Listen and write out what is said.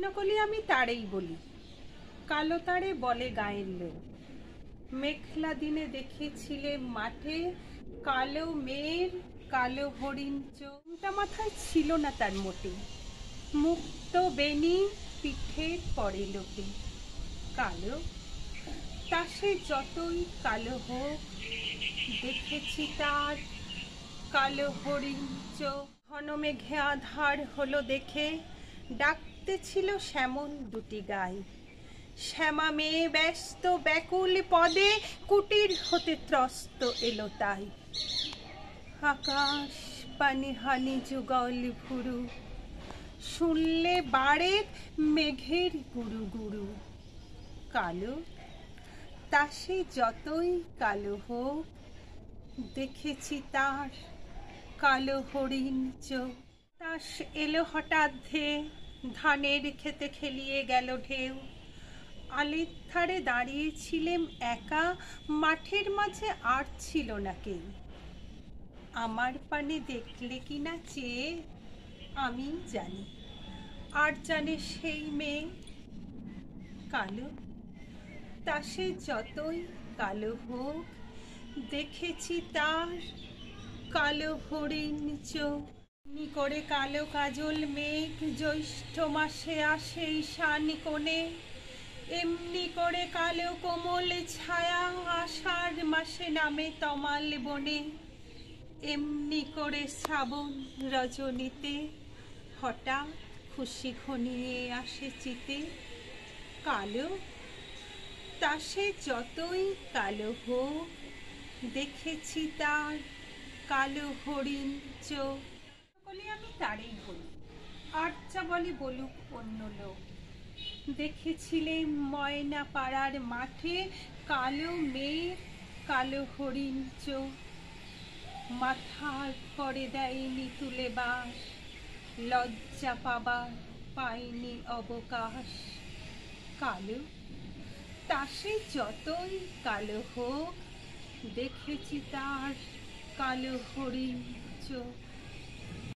কৃষ্ণকলি আমি তারেই বলি, কালো তারে বলে গায়ের লোক। মেঘলা দিনে দেখেছিলে মাঠে কালো মেয়ের কালো হরিণ চোখটা মাথায় ছিল না তার মোটে, মুক্ত বেনি পিঠের পরে লোকে। কালো তা সে যতই কালো হোক, দেখেছি তার কালো হরিণ চোখ। ঘন মেঘে আধার হলো দেখে, ডাকতে ছিল শ্যামল দুটি গাই। শ্যামা মেয়ে ব্যস্ত ব্যাকুল পদে, কুটির হতে ত্রস্ত এলো তাই। আকাশ পানে হানি যুগল ভুরু, শুনলে বাড়ে মেঘের গুরু গুরু। কালো তা সে যতই কালো হোক, দেখেছি তার কালো হরিণ চোখ। তাস এলো হঠাৎ ধেয়ে, ধানের খেতে খেলিয়ে গেল ঢেউ। আলের ধারে দাঁড়িয়েছিলেম একা, মাঠের মাঝে আর ছিল না কেউ। আমার পানে দেখলে কিনা চেয়ে আমি জানি, আর জানে সেই মেয়ে। কালো তা সে যতই কালো হোক, দেখেছি তার কালো হরিণ চোখ। এমনি করে কালো কাজল মেঘ জ্যৈষ্ঠ মাসে আসে ঈশান কোণে, এমনি করে কালো কোমল ছায়া আষাঢ় মাসে নামে তমাল বনে। এমনি করে শ্রাবণ রজনীতে হঠাৎ খুশি ঘনিয়ে আসে চিতে। কালো তা সে যতই কালো হোক, দেখেছি তার কালো হরিণ চোখ। বলি আমি তারেই বলি, আর যা বলে বলুক অন্য লোক। দেখেছিলে ময়না পাড়ার মাঠে কালো মেয়ের কালো হরিণ চোখ। মাথার করে দেয়নি তুলে বাস, লজ্জা পাবার পায়নি অবকাশ। কালো তা সে যতই কালো হোক, দেখেছি তার কালো হরিণ চোখ।